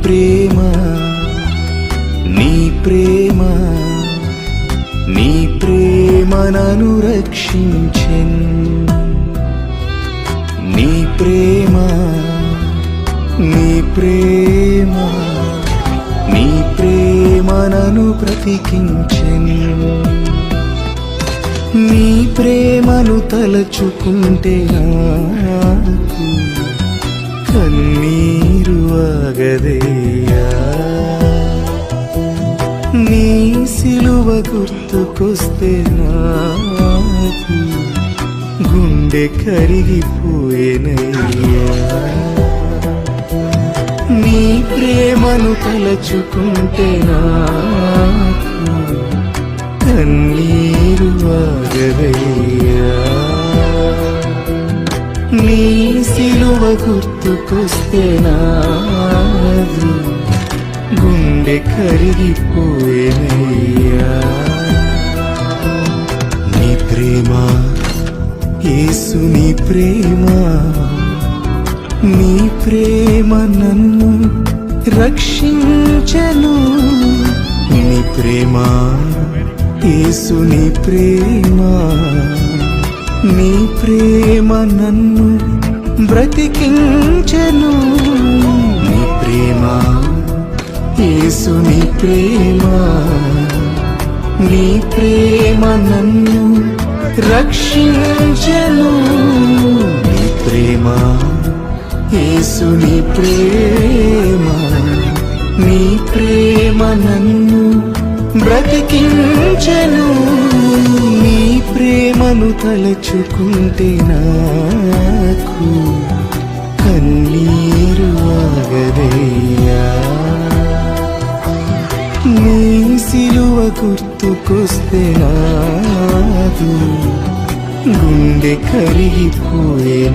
ప్రేమ నీ ప్రేమ నీ ప్రేమ నన్ను రక్షించెన్ నీ ప్రేమ నీ ప్రేమ నీ ప్రేమ నన్ను బ్రతికించెన్ నీ ప్రేమను తలచుకుంటే నాకు కన్నీరు ఆగదయ్యా నీ సిలువ గుర్తుకొస్తే నాకు గుండె కరిగిపోయేనయ్యా నీ ప్రేమను తలచుకుంటే నాకు కన్నీరు ఆగదయ్యా నీ సిలువ గుర్తుకొస్తే నాది గుండె కరిగిపోయేనయ్యా నీ ప్రేమ యేసు నీ ప్రేమ నీ ప్రేమ నన్ను రక్షించెను నీ ప్రేమ యేసు నీ ప్రేమ నీ ప్రేమ నన్ను బ్రతికించెను నీ ప్రేమ యేసు నీ ప్రేమ నీ ప్రేమ నన్ను రక్షించెను నీ ప్రేమ యేసు నీ ప్రేమ నీ ప్రేమ నన్ను బ్రతికించెను నీ ప్రేమను తలచుకుంటే నాకు కన్నీరు ఆగదయ్యా నీ సిలువ గుర్తుకొస్తే నాదు గుండె కరిగిపోయేనయ్యా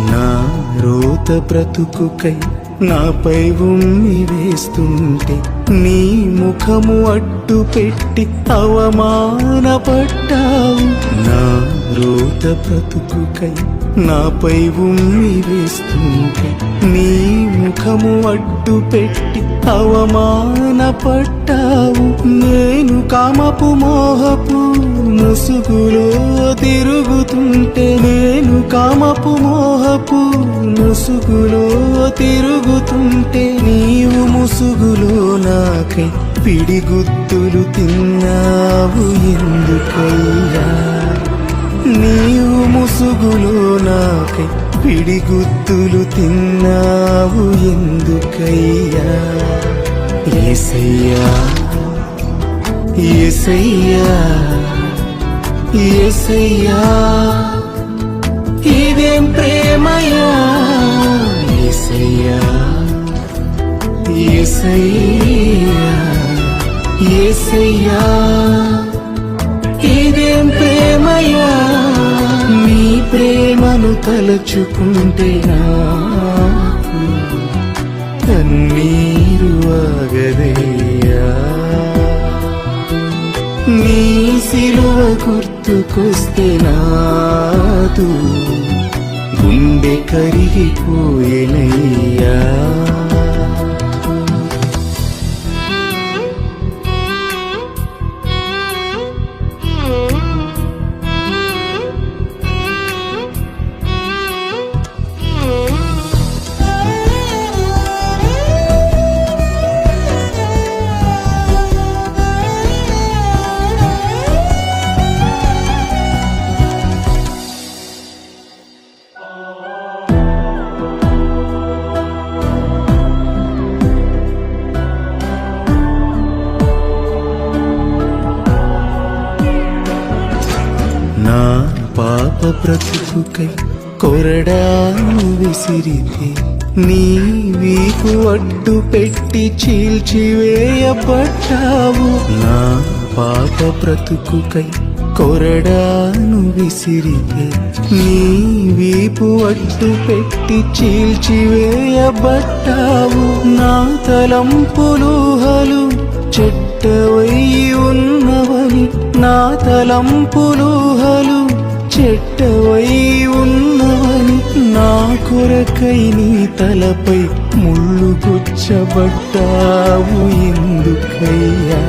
నా రోత బ్రతుకుకై నాపై ఉమ్మి వేస్తుంటే నీ ముఖము అడ్డు పెట్టి అవమానపడ్డావు నా రోత బ్రతుకుకై నాపై ఉమ్మి వేస్తుంటే నీ ముఖము అడ్డు పెట్టి అవమానపడ్డావు నేను కామపు మోహపు ముసుగులో తిరుగుతుంటే నేను కామపు మోహపు ముసుగులో తిరుగుతుంటే నీవు ముసుగులో నాకై పిడిగుద్దులు తిన్నావు ఎందుకయ్యా నీవు ముసుగులో నాకై పిడిగుద్దులు తిన్నావు ఎందుకయ్యా యేసయ్యా యేసయ్యా యేసయ్యా ఇదేం ప్రేమయ్యా యేసయ్యా యేసయ్యా యేసయ్యా ఇదేం ప్రేమయ్యా నీ ప్రేమను తలచుకుంటే నాకు కన్నీరు ఆగదయ్యా నీ సిలువ గుర్తుకొస్తే నాదు గుండె కరిగిపోయేనయ్యా నా పాప బ్రతుకుకై కొరడాను విసిరితే నీ వీపు అడ్డు పెట్టి చీల్చివేయబడ్డావు. నా పాప బ్రతుకుకై కొరడాను విసిరితే నీ వీపు అడ్డు పెట్టి చీల్చివేయబడ్డావు. నా తలంపులుహలు చెడ్డవై ఉన్నవని, నా తలంపులుహలు చెడ్డవై ఉన్నవని, నా కొరకై నీ తలపై ముళ్ళు గుచ్చబడ్డావు ఎందుకయ్యా?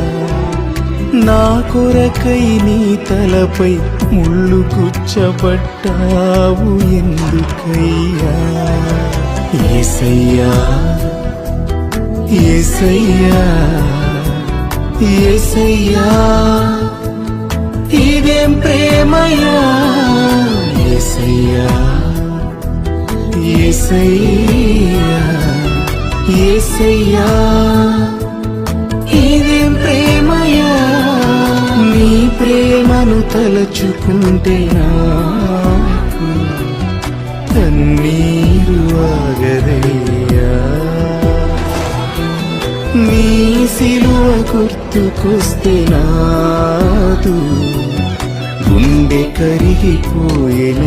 నా కొరకై నీ తలపై ముళ్ళు గుచ్చబడ్డావు ఎందుకయ్యా? యేసయ్యా, యేసయ్యా, యేసయ్యా, ఇదేం ప్రేమయ్యా? యేసయ్యా, యేసయ్యా, యేసయ్యా, ఇదేం ప్రేమయ్యా? నీ ప్రేమను తలచుకుంటే నాకు కన్నీరు ఆగదయ్యా. నీ సిలువ గుర్తుకొస్తే నాదు గుండె కరిగిపోయేనయ్యా.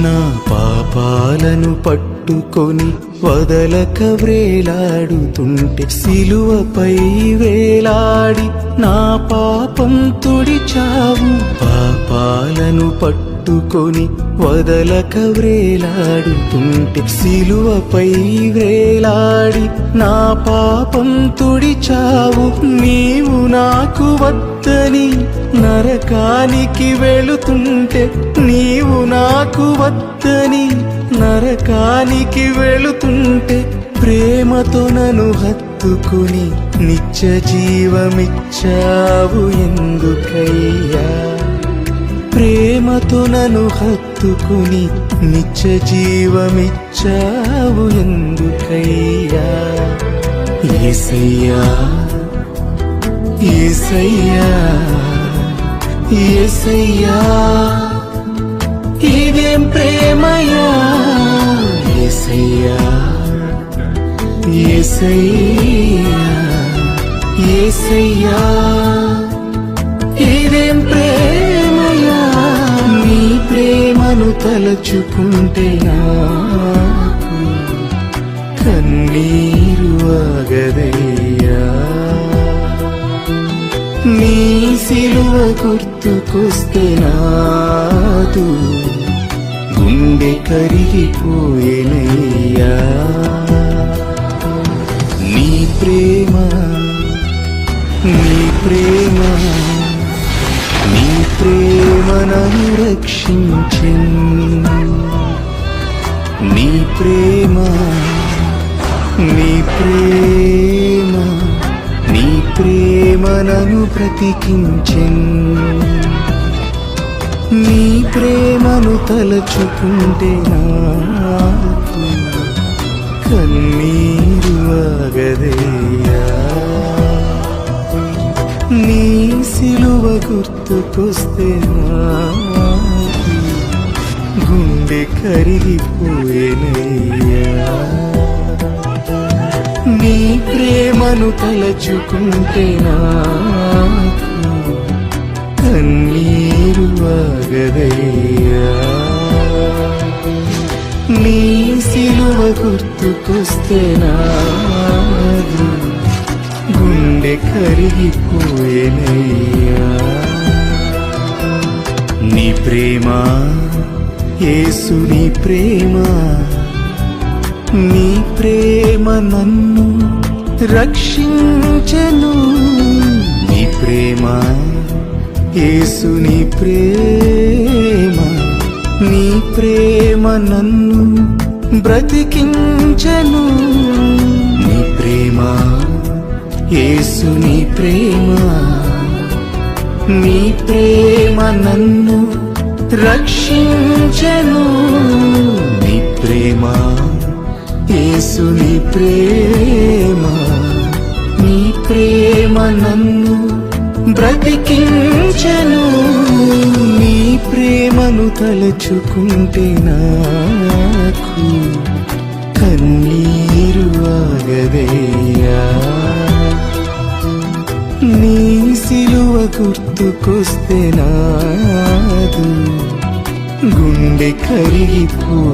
నా పాపాలను పట్టుకొని వదలక వ్రేలాడుతుంటే సిలువపై వేలాడి నా పాపం తుడిచావు. పాపాలను పట్టుకొని వదలక వ్రేలాడుతుంటే సిలువపై వేలాడి నా పాపం తుడిచావు. నీవు నాకు వద్దని నరకానికి వెళుతుంటే, నీవు నాకు వద్దని నరకానికి వెళుతుంటే ప్రేమతో నన్ను హత్తుకుని నిత్య జీవమిచ్చావు ఎందుకయ్యా? ప్రేమతో నన్ను హత్తుకుని నిత్య జీవమిచ్చావు ఎందుకయ్యా? యేసయ్యా, యేసయ్యా, యేసయ్యా, ఇదేం ప్రేమయ్యా? యేసయ్యా, యేసయ్యా, యేసయ్యా, ఇదేం ప్రేమయ్యా? నీ ప్రేమను తలచుకుంటే నాకు కన్నీరు ఆగదయ్యా. నీ సిలువ గుర్తుకొస్తే నాదు గుండె కరిగిపోయేనయ్యా. నీ ప్రేమ, నీ ప్రేమ, నీ ప్రేమ నన్ను రక్షించెను. నీ ప్రేమ, నీ ప్రేమ, నీ ప్రేమ నన్ను బ్రతికించెను. నీ ప్రేమను తలచుకుంటే నాకు కన్నీరు ఆగదయ్యా. నీ సిలువ గుర్తుకొస్తే నాకు గుండె కరిగిపోయేనయ్యా. నీ ప్రేమను తలచుకుంటే నాకు కన్నీరు ఆగదయ్యా. నీ సిలువ గుర్తుకొస్తే నాకు గుండె కరిగిపోయేనయ్యా. నీ ప్రేమ యేసు, నీ ప్రేమ, నీ ప్రేమ నన్ను రక్షించెను. నీ ప్రేమ యేసు, నీ ప్రేమ, నీ ప్రేమ నన్ను బ్రతికించెను. నీ ప్రేమ యేసు, నీ ప్రేమ, నీ ప్రేమ నన్ను రక్షించెను. నీ ప్రేమ యేసు, నీ ప్రేమ, నీ ప్రేమ నన్ను బ్రతికించెను. నీ ప్రేమను తలచుకుంటే నాకు కన్నీరు ఆగదయ్యా. నీ సిలువ గుర్తుకొస్తే నాదు గుండె కరిగిపోయేనయ్యా.